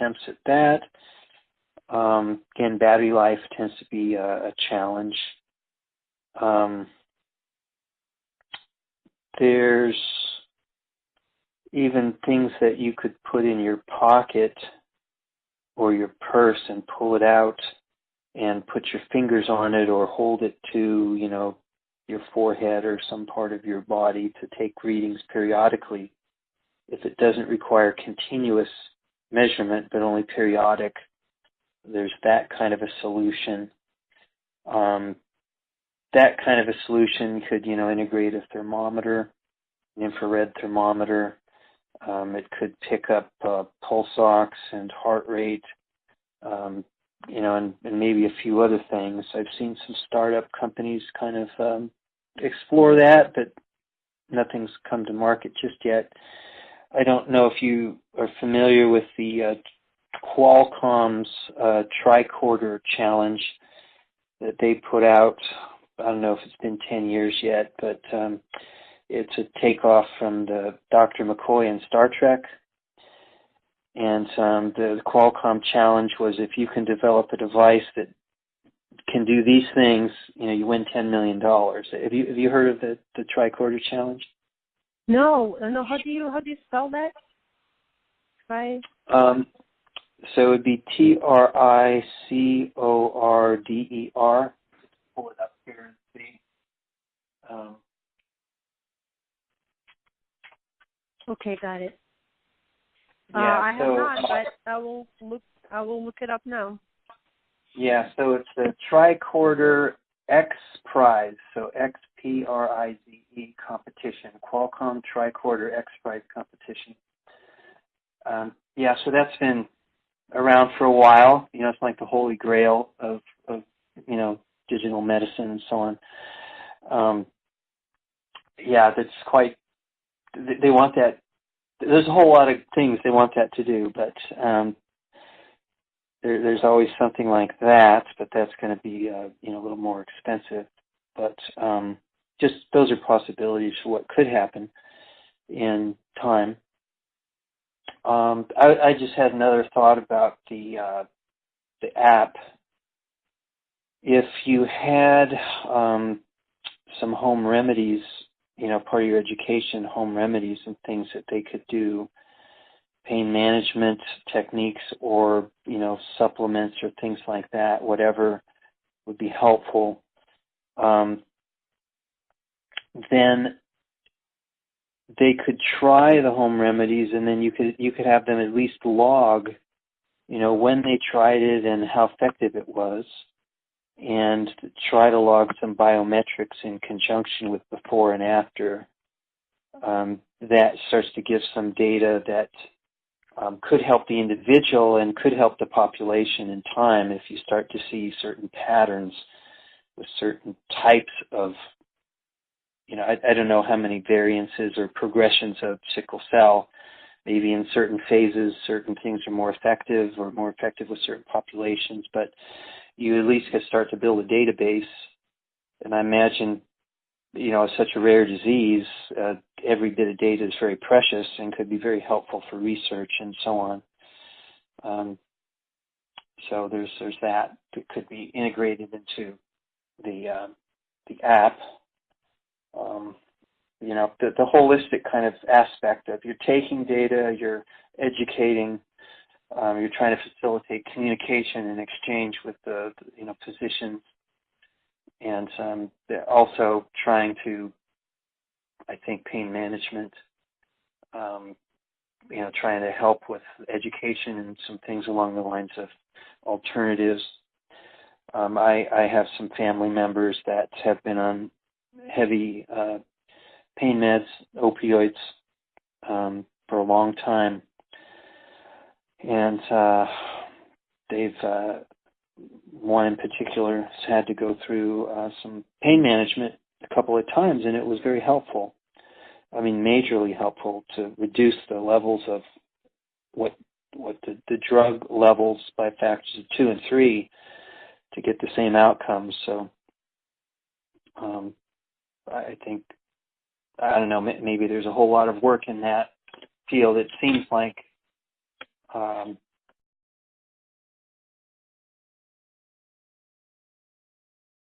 attempts at that. Again, battery life tends to be a challenge. There's even things that you could put in your pocket or your purse and pull it out and put your fingers on it or hold it to, your forehead or some part of your body to take readings periodically. If it doesn't require continuous measurement but only periodic, there's that kind of a solution. That kind of a solution could, integrate a thermometer, an infrared thermometer. It could pick up pulse ox and heart rate, and maybe a few other things. I've seen some startup companies kind of explore that, but nothing's come to market just yet. I don't know if you are familiar with the Qualcomm's tricorder challenge that they put out. I don't know if it's been 10 years yet, but it's a takeoff from the Dr. McCoy in Star Trek. And the Qualcomm challenge was if you can develop a device that can do these things, you win $10 million. Have you heard of the tricorder challenge? No. How do you spell that? So it would be TRICORDER. Pull it up here and see. Okay, got it. Yeah, I have not, but I will look it up now. Yeah, so it's the Tricorder X Prize, so XPRIZE competition, Qualcomm Tricorder X Prize competition. So that's been around for a while. It's like the holy grail of digital medicine and so on. That's quite. They want that. There's a whole lot of things they want that to do, but there's always something like that. But that's going to be a little more expensive. But just those are possibilities for what could happen in time. I just had another thought about the app. If you had some home remedies, part of your education, home remedies and things that they could do, pain management techniques or, supplements or things like that, whatever would be helpful, then they could try the home remedies and then you could have them at least log, when they tried it and how effective it was, and try to log some biometrics in conjunction with before and after. That starts to give some data that could help the individual and could help the population in time if you start to see certain patterns with certain types of, I don't know how many variances or progressions of sickle cell. Maybe in certain phases, certain things are more effective or more effective with certain populations, but you at least could start to build a database. And I imagine, it's such a rare disease, every bit of data is very precious and could be very helpful for research and so on. So there's that could be integrated into the app. The holistic kind of aspect of you're taking data, you're educating, you're trying to facilitate communication and exchange with the physicians, and they're also trying to, I think, pain management, trying to help with education and some things along the lines of alternatives. I have some family members that have been on heavy pain meds, opioids, for a long time. And they've, one in particular has had to go through some pain management a couple of times, and it was very helpful. I mean, majorly helpful to reduce the levels of what the drug levels by factors of 2 and 3 to get the same outcomes. So I think, I don't know, maybe there's a whole lot of work in that field. It seems like